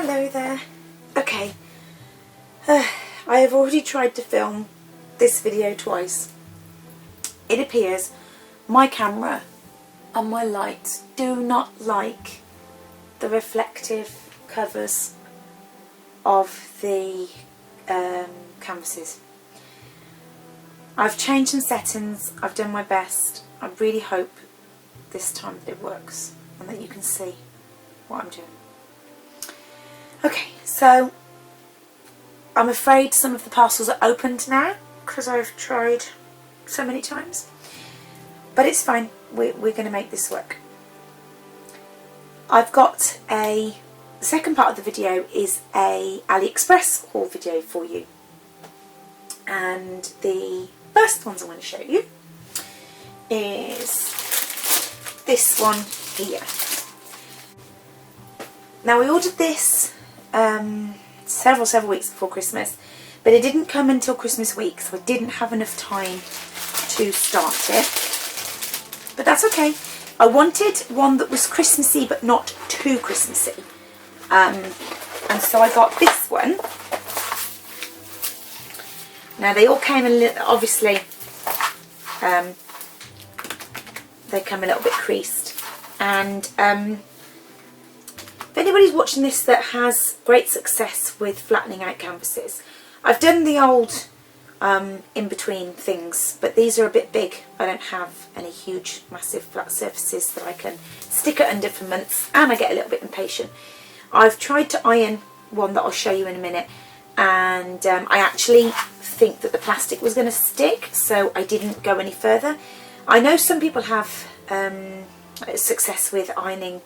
Hello there. Okay, I have already tried to film this video twice. It appears my camera and my lights do not like the reflective covers of the canvases. I've changed some settings, I've done my best. I really hope this time that it works and that you can see what I'm doing. Okay, so I'm afraid some of the parcels are opened now because I've tried so many times, but it's fine. We're going to make this work. I've got the second part of the video is a AliExpress haul video for you, and the first ones I'm going to show you is this one here. Now, we ordered this several weeks before Christmas, but it didn't come until Christmas week, so I didn't have enough time to start it, but that's okay. I wanted one that was Christmassy but not too Christmassy, and so I got this one. Now, they all came a little, obviously they come a little bit creased, and if anybody's watching this that has great success with flattening out canvases, I've done the old in-between things, but these are a bit big. I don't have any huge, massive flat surfaces that I can stick it under for months, and I get a little bit impatient. I've tried to iron one that I'll show you in a minute, and I actually think that the plastic was going to stick, so I didn't go any further. I know some people have success with ironing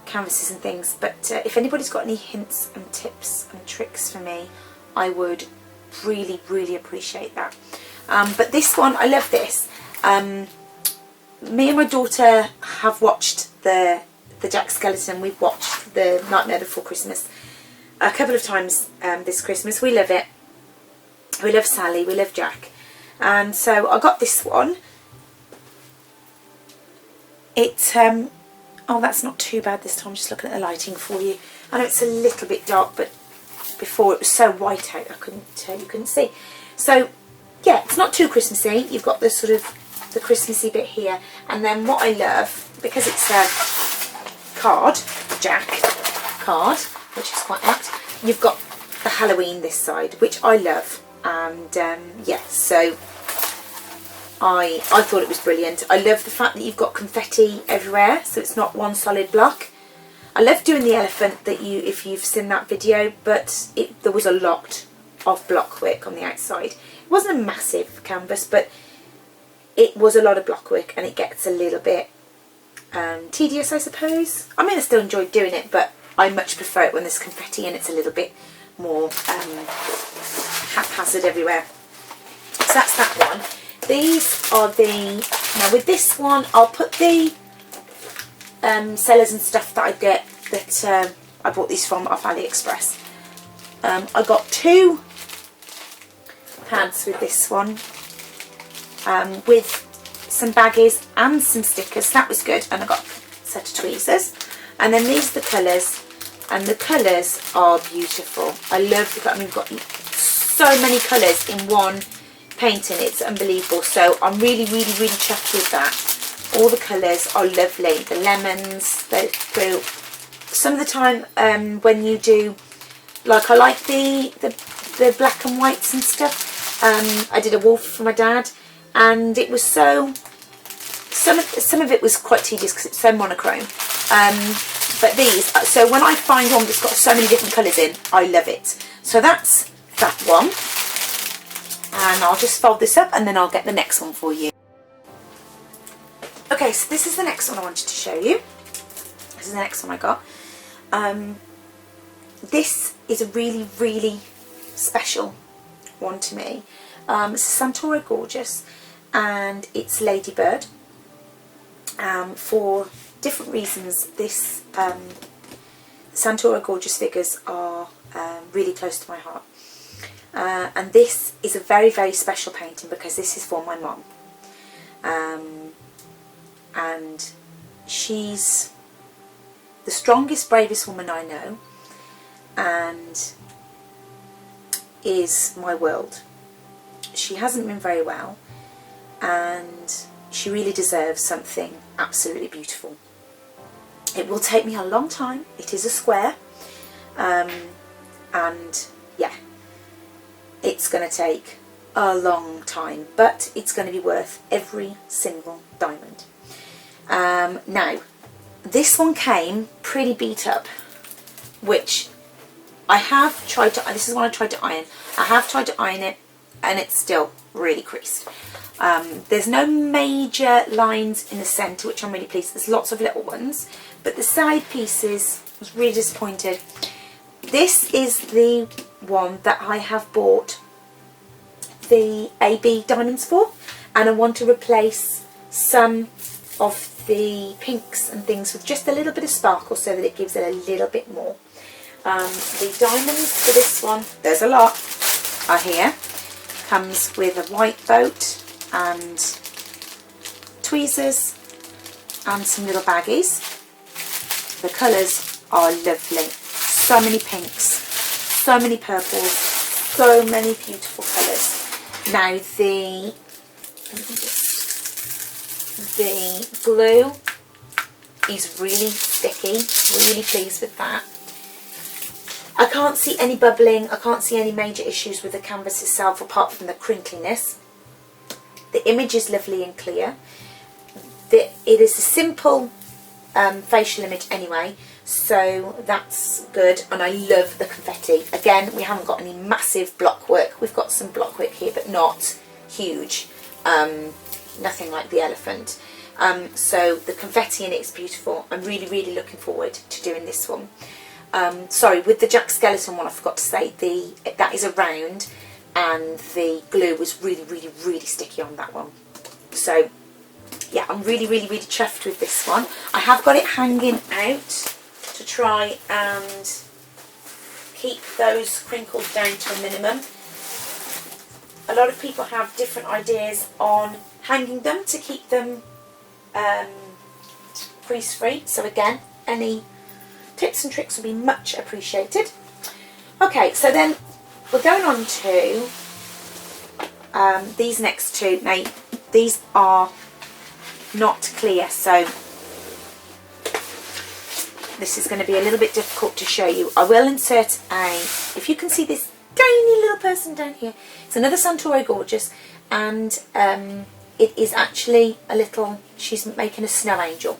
canvases and things, but if anybody's got any hints and tips and tricks for me, I would really appreciate that. But this one, I love this. Me and my daughter have watched the Jack Skellington. We've watched the Nightmare Before Christmas a couple of times this Christmas. We love it. We love Sally, we love Jack, and so I got this one. It's oh, that's not too bad this time. Just looking at the lighting for you. I know it's a little bit dark, but before it was so white out, you couldn't see. So yeah, it's not too Christmassy. You've got the sort of the Christmassy bit here, and then what I love, because it's a card, Jack card, which is quite apt. You've got the Halloween this side, which I love, and yeah, so I thought it was brilliant. I love the fact that you've got confetti everywhere, so it's not one solid block. I love doing the elephant, that if you've seen that video, but there was a lot of block work on the outside. It wasn't a massive canvas, but it was a lot of block work, and it gets a little bit tedious, I suppose. I mean, I still enjoyed doing it, but I much prefer it when there's confetti and it's a little bit more haphazard everywhere. So that's that one. These are now with this one, I'll put the sellers and stuff that I get, that I bought these from off AliExpress. I got 2 pads with this one, with some baggies and some stickers. That was good, and I got a set of tweezers. And then these are the colours, and the colours are beautiful. I love the, I mean, we've got so many colours in one painting, it's unbelievable. So I'm really chuffed with that. All the colours are lovely. The lemons, the fruit. Some of the time when you do, like, I like the black and whites and stuff. I did a wolf for my dad, and it was so, some of it was quite tedious because it's so monochrome. But these, so when I find one that's got so many different colours in, I love it. So that's that one. And I'll just fold this up, and then I'll get the next one for you. Okay, so this is the next one I wanted to show you. This is the next one I got. This is a really special one to me. It's Santoro Gorjuss, and it's Ladybug. For different reasons, this Santoro Gorjuss figures are really close to my heart. And this is a very special painting because this is for my mum, and she's the strongest, bravest woman I know, and is my world. She hasn't been very well, and she really deserves something absolutely beautiful. It will take me a long time. It is a square, and yeah, it's going to take a long time, but it's going to be worth every single diamond. Now, this one came pretty beat up, which I have tried to, this is one I tried to iron. I have tried to iron it, and it's still really creased. There's no major lines in the centre, which I'm really pleased. There's lots of little ones, but the side pieces, I was really disappointed. This is the one that I have bought the AB diamonds for, and I want to replace some of the pinks and things with just a little bit of sparkle so that it gives it a little bit more. The diamonds for this one, there's a lot, are here. Comes with a white boat and tweezers and some little baggies. The colours are lovely. So many pinks, so many purples, so many beautiful colours. Now the glue is really sticky, really pleased with that. I can't see any bubbling, I can't see any major issues with the canvas itself apart from the crinkliness. The image is lovely and clear. It is a simple facial image anyway, so that's good, and I love the confetti. Again, we haven't got any massive block work. We've got some block work here, but not huge. Nothing like the elephant. So the confetti in it is beautiful. I'm really, really looking forward to doing this one. Sorry, with the Jack Skellington one, I forgot to say that is a round, and the glue was really, really, really sticky on that one. So yeah, I'm really, really, really chuffed with this one. I have got it hanging out to try and keep those crinkles down to a minimum. A lot of people have different ideas on hanging them to keep them crease free. So again, any tips and tricks will be much appreciated. Okay, so then we're going on to these next two. Now, these are not clear, so this is going to be a little bit difficult to show you. I will insert if you can see this tiny little person down here, it's another Santoro Gorjuss, and it is actually a little, she's making a snow angel.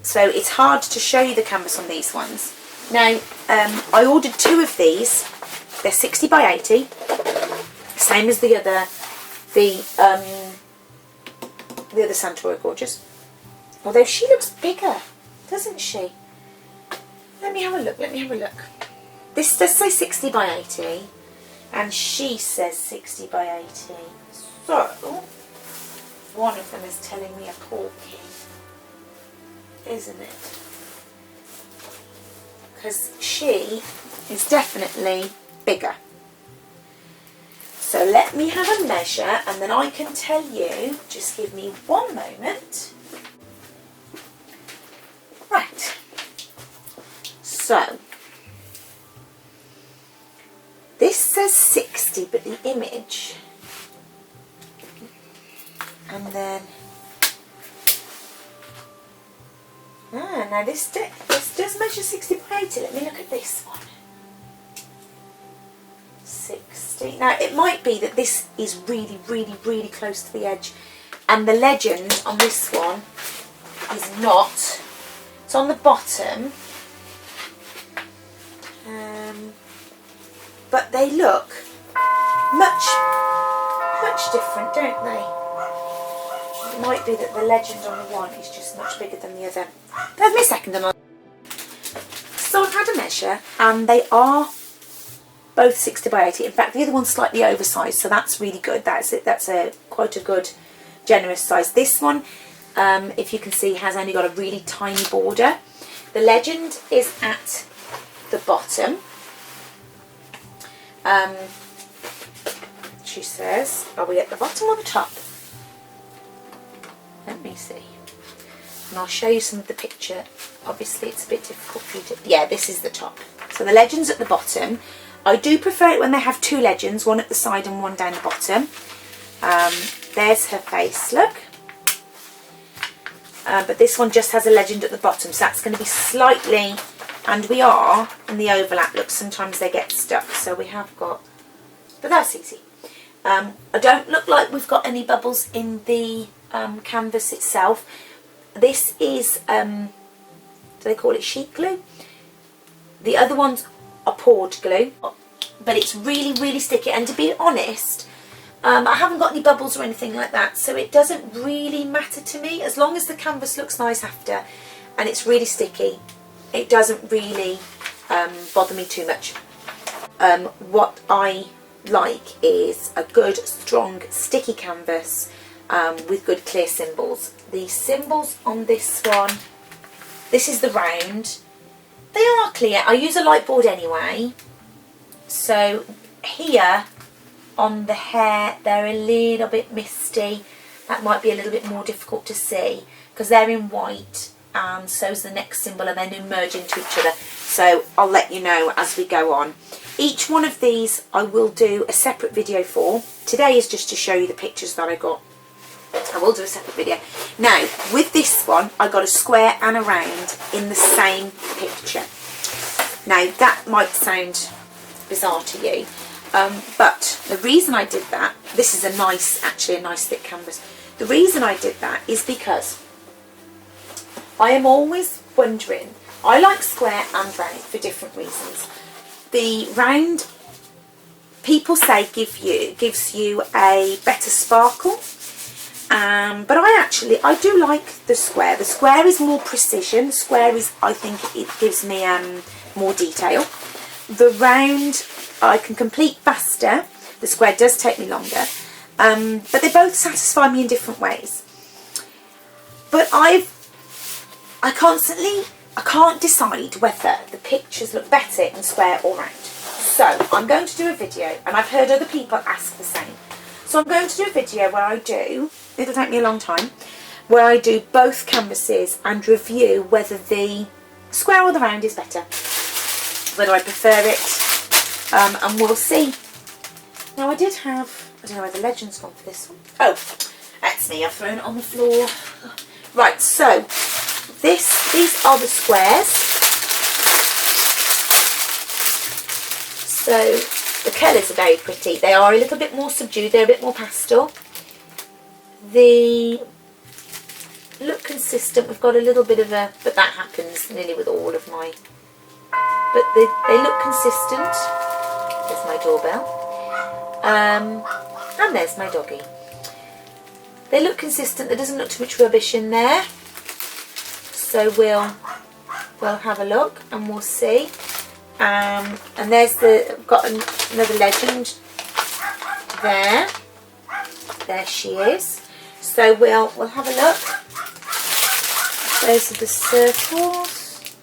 So it's hard to show you the canvas on these ones. Now, I ordered two of these. They're 60 by 80, same as the other Santoro Gorjuss. Although she looks bigger, doesn't she? Let me have a look. Let me have a look. This does say 60 by 80, and she says 60 by 80. So one of them is telling me a porky, isn't it? Because she is definitely bigger. So let me have a measure and then I can tell you. Just give me one moment. Right. So this says 60, but the image, and then now this does measure 60 by 80. Let me look at this one. 60. Now it might be that this is really, really, really close to the edge, and the legend on this one is not. It's on the bottom, but they look much different, don't they? It might be that the legend on the one is just much bigger than the other. Give me a second. So I've had a measure, and they are both 60 by 80. In fact, the other one's slightly oversized, so that's really good. That's it. That's quite a good, generous size. This one, if you can see, has only got a really tiny border. The legend is at the bottom. She says, are we at the bottom or the top? Let me see. and I'll show you some of the picture. Obviously it's a bit difficult for you to, yeah, this is the top. So the legend's at the bottom. I do prefer it when they have two legends, one at the side and one down the bottom. There's her face, look. But this one just has a legend at the bottom, so that's going to be slightly, and we are in the overlap. Look, sometimes they get stuck, so we have got, but that's easy. I don't look like we've got any bubbles in the canvas itself. This is, do they call it sheet glue? The other ones are poured glue, but it's really, really sticky, and to be honest, I haven't got any bubbles or anything like that, so it doesn't really matter to me. As long as the canvas looks nice after and it's really sticky, it doesn't really bother me too much. What I like is a good, strong, sticky canvas with good clear symbols. The symbols on this one, this is the round. They are clear. I use a light board anyway, so here on the hair they're a little bit misty. That might be a little bit more difficult to see because they're in white, and so's the next symbol, and then they merge into each other. So I'll let you know as we go on. Each one of these I will do a separate video for. Today is just to show you the pictures that I got. I will do a separate video. Now with this one I got a square and a round in the same picture. Now that might sound bizarre to you, but the reason I did that, this is actually a nice thick canvas. The reason I did that is because I am always wondering, I like square and round for different reasons. The round, people say gives you a better sparkle, but I do like the square. The square is more precision. The square is, I think it gives me more detail. The round I can complete faster. The square does take me longer, but they both satisfy me in different ways. But I can't decide whether the pictures look better in square or round. So I'm going to do a video, and I've heard other people ask the same. So I'm going to do a video where I do, it'll take me a long time, where I do both canvases and review whether the square or the round is better, whether I prefer it, and we'll see. Now I did have, I don't know where the legend's gone for this one. Oh, that's me, I've thrown it on the floor. Right, so these are the squares. So the colours are very pretty. They are a little bit more subdued, they're a bit more pastel. They look consistent. We've got a little bit of a, but that happens nearly with all of my, but they look consistent. There's my doorbell. And there's my doggy. They look consistent, there doesn't look too much rubbish in there. So we'll have a look and we'll see. And there's I've got another legend there. There she is. So we'll have a look. Those are the circles.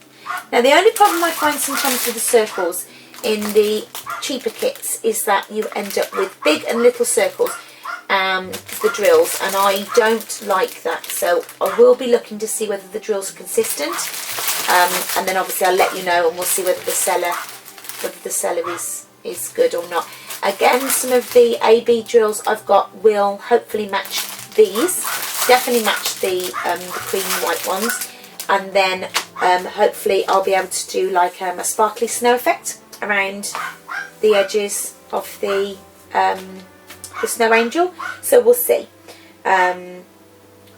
Now the only problem I find sometimes with the circles in the cheaper kits is that you end up with big and little circles, the drills, and I don't like that. So I will be looking to see whether the drills are consistent, and then obviously I'll let you know, and we'll see whether the seller is good or not. Again, some of the AB drills I've got will hopefully match these, definitely match the cream white ones, and then hopefully I'll be able to do like a sparkly snow effect around the edges of the snow angel. So we'll see. I'm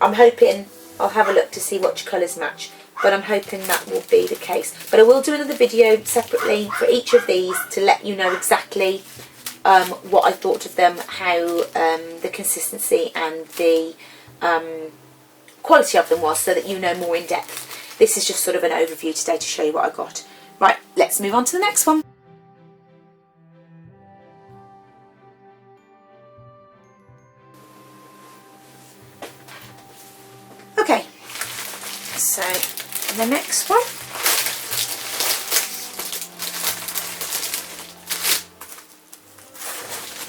hoping I'll have a look to see which colours match, but I'm hoping that will be the case. But I will do another video separately for each of these to let you know exactly what I thought of them, how the consistency and the quality of them was, so that you know more in depth. This is just sort of an overview today to show you what I got. Right, let's move on to the next one. Okay, so the next one.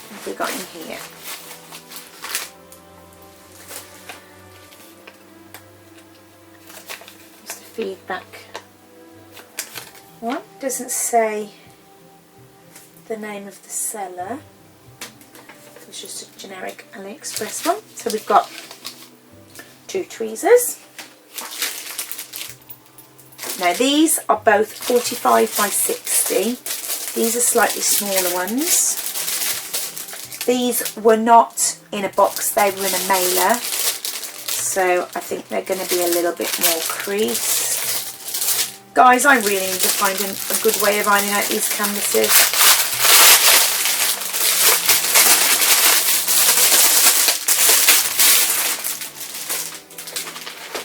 What have we got in here? feedback one. Doesn't say the name of the seller. It's just a generic AliExpress one. So we've got 2 tweezers. Now these are both 45 by 60. These are slightly smaller ones. These were not in a box, they were in a mailer. So I think they're going to be a little bit more creased. Guys, I really need to find a good way of ironing out these canvases.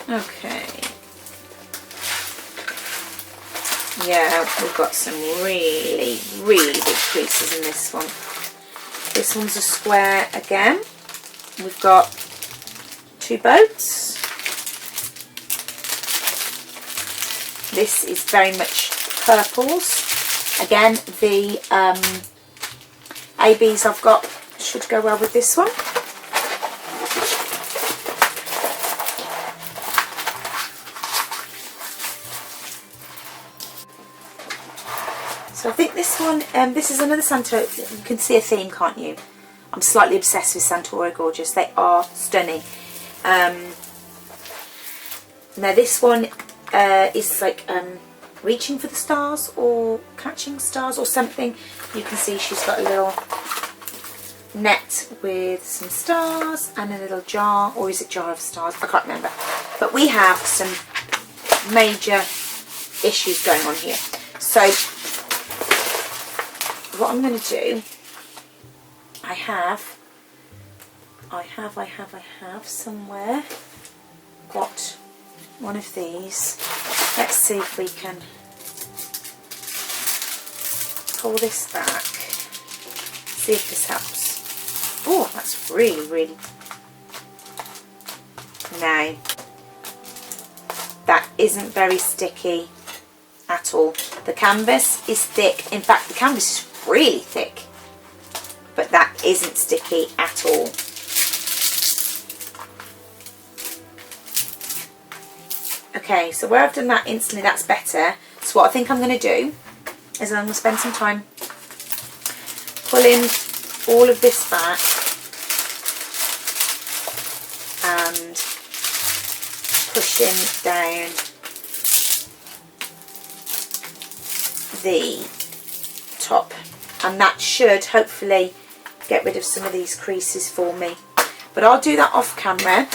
Okay. Yeah, we've got some really, really big creases in this one. This one's a square again. We've got 2 boats. This is very much purples. Again, the ABs I've got should go well with this one. So I think this one, this is another Santoro. You can see a theme, can't you? I'm slightly obsessed with Santoro Gorjuss. They are stunning. Now this one is like reaching for the stars or catching stars or something. You can see she's got a little net with some stars and a little jar, or is it jar of stars? I can't remember. But we have some major issues going on here. So what I'm going to do, I have somewhere got one of these. Let's see if we can pull this back, see if this helps. Oh, that's really, really, no, that isn't very sticky at all. The canvas is thick. In fact, the canvas is really thick, but that isn't sticky at all. Okay, so where I've done that instantly, that's better. So what I think I'm going to do is I'm going to spend some time pulling all of this back and pushing down the top, and that should hopefully get rid of some of these creases for me, but I'll do that off camera.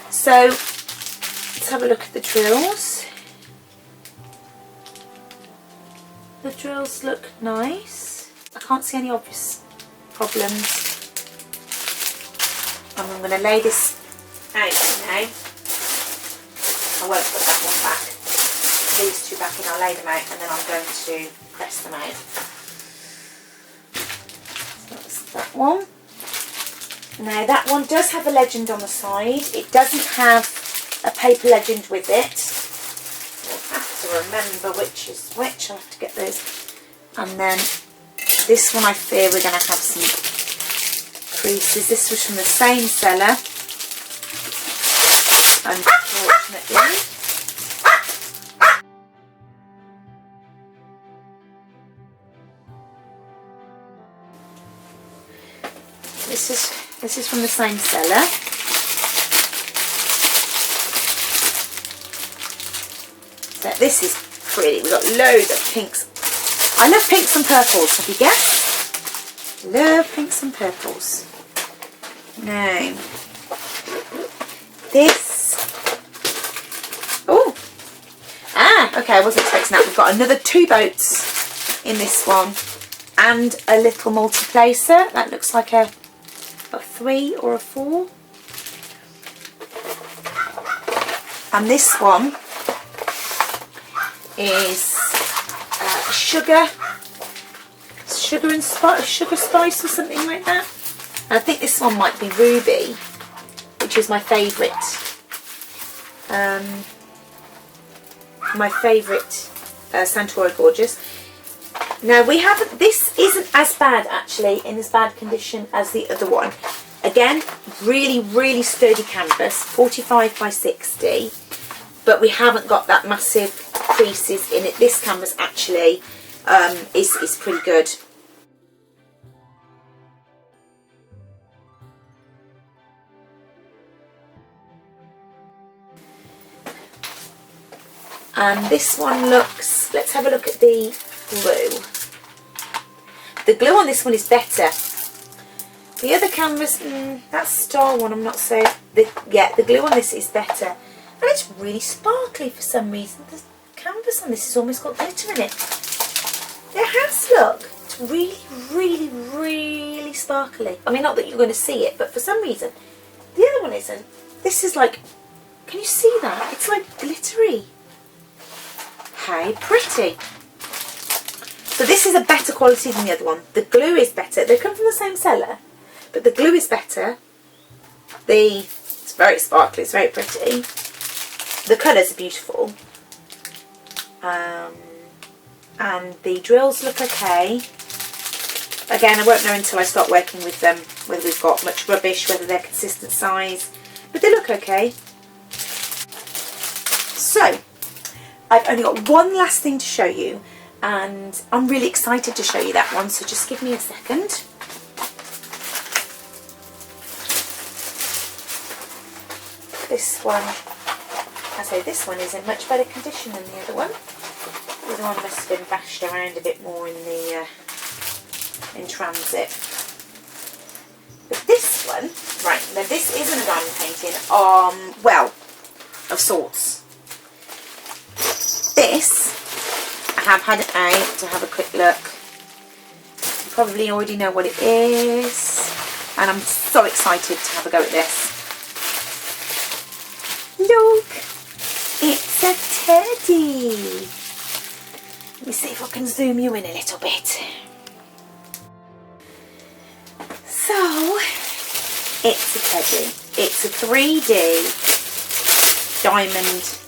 So let's have a look at the drills. The drills look nice. I can't see any obvious problems. And I'm going to lay this out now. I won't put that one back. These 2 back in, I'll lay them out and then I'm going to press them out. So that's that one. Now that one does have a legend on the side. It doesn't have a paper legend with it. I'll have to remember which is which. I'll have to get those. And then this one, I fear we're going to have some creases. This was from the same seller, unfortunately. This is from the same seller. So this is pretty. We've got loads of pinks. I love pinks and purples. Have you guessed? Love pinks and purples. Now this. Oh. Okay. I wasn't expecting that. We've got another 2 boats in this one, and a little multi-placer. That looks like a 3 or a 4. And this one is sugar spice or something like that. And I think this one might be ruby, which is my favourite. Santoro Gorjuss. Now we haven't. This isn't as bad actually, in as bad condition as the other one. Again, really, really sturdy canvas, 45 by 60. but we haven't got that massive creases in it. This canvas actually is pretty good. And this one looks, let's have a look at the glue. The glue on this one is better. The other canvas, that star one, I'm not so, yeah, the glue on this is better. And it's really sparkly for some reason. The canvas on this has almost got glitter in it. It has, look. It's really, really, really sparkly. I mean, not that you're going to see it, but for some reason, the other one isn't. This is like, can you see that? It's like glittery. How pretty. So this is a better quality than the other one. The glue is better. They come from the same seller, but the glue is better. It's very sparkly, it's very pretty. The colours are beautiful. And the drills look okay. Again, I won't know until I start working with them whether we've got much rubbish, whether they're consistent size, but they look okay. So, I've only got one last thing to show you, and I'm really excited to show you that one, so just give me a second. This one, I say this one is in much better condition than the other one. The other one must have been bashed around a bit more in the in transit. But this one, right, now this isn't a diamond painting, well, of sorts. This, I have had it out to have a quick look. You probably already know what it is, and I'm so excited to have a go at this. Look, it's a teddy. Let me see if I can zoom you in a little bit. So, it's a teddy. It's a 3D diamond.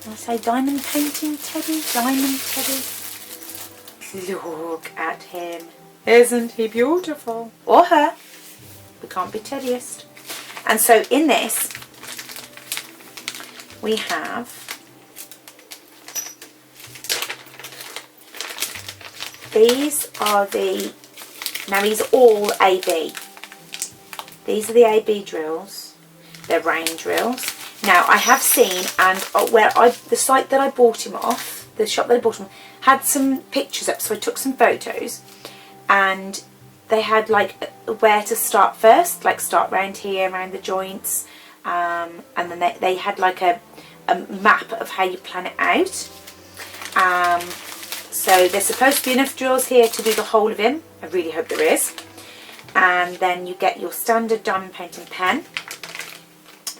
Did I say diamond painting teddy? Diamond teddy? Look at him. Isn't he beautiful? Or her. We can't be teddiest. And so in this, we have these are the, now these are all AB. These are the AB drills. They're round drills. Now I have seen, and the site that I bought him off, the shop that I bought him, had some pictures up, so I took some photos, and they had like where to start first, like start round here, around the joints, and then they had like a map of how you plan it out. So there's supposed to be enough drills here to do the whole of him. I really hope there is. And then you get your standard diamond painting pen.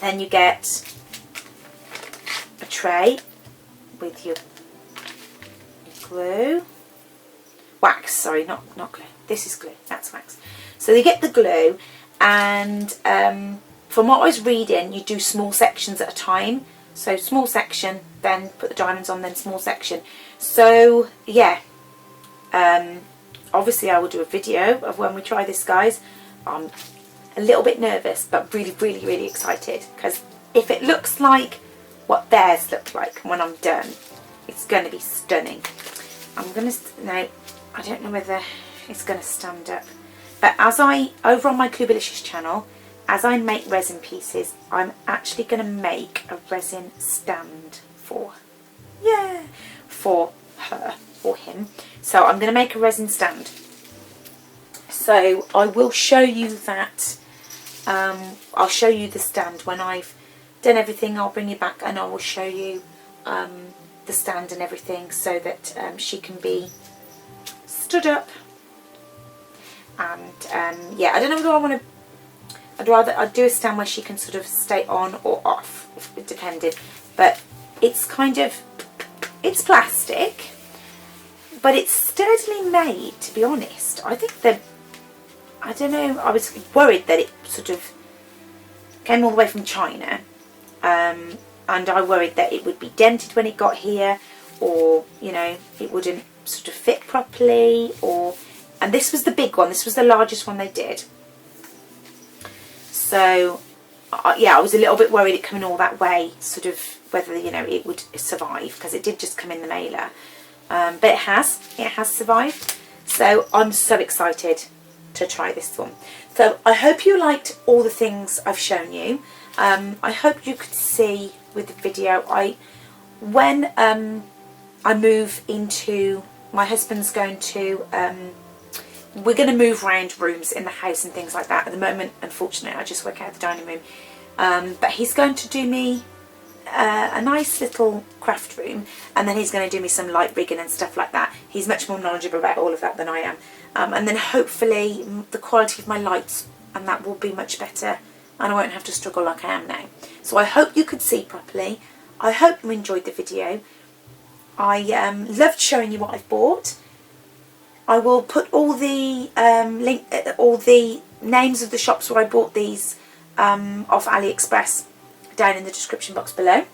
Then you get a tray with your glue. Wax, sorry, not glue. This is glue, that's wax. So you get the glue, and from what I was reading, you do small sections at a time. So small section, then put the diamonds on, then small section. So yeah, obviously I will do a video of when we try this, guys. I'm a little bit nervous, but really, really, really excited, because if it looks like what theirs look like when I'm done, it's going to be stunning. I'm going to, now, I don't know whether it's going to stand up, but over on my Clubalicious channel, as I make resin pieces, I'm actually going to make a resin stand for her or him. So I'm going to make a resin stand. So I will show you that. I'll show you the stand when I've done everything. I'll bring you back and I will show you the stand and everything, so that she can be stood up. And yeah, I don't know whether I want to. I'd do a stand where she can sort of stay on or off, depending. But it's kind of, it's plastic, but it's sturdily made, to be honest. I think that, I don't know, I was worried that it sort of came all the way from China, and I worried that it would be dented when it got here, or, you know, it wouldn't sort of fit properly, and this was the big one, this was the largest one they did. So yeah, I was a little bit worried it coming all that way, sort of whether, you know, it would survive, because it did just come in the mailer. But it has survived. So I'm so excited to try this one. So I hope you liked all the things I've shown you. I hope you could see with the video, when I move into, my husband's going to, we're going to move around rooms in the house and things like that. At the moment, unfortunately, I just work out of the dining room. But he's going to do me a nice little craft room, and then he's going to do me some light rigging and stuff like that. He's much more knowledgeable about all of that than I am. And then hopefully the quality of my lights and that will be much better, and I won't have to struggle like I am now. So I hope you could see properly. I hope you enjoyed the video. I loved showing you what I've bought. I will put all the all the names of the shops where I bought these off AliExpress down in the description box below.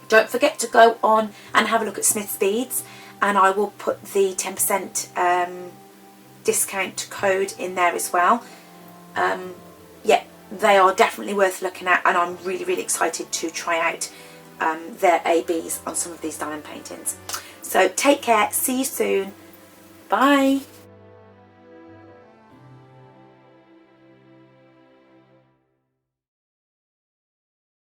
Don't forget to go on and have a look at Smith's Beads, and I will put the 10% discount code in there as well. Yeah, they are definitely worth looking at, and I'm really, really excited to try out their ABs on some of these diamond paintings. So take care, see you soon, bye.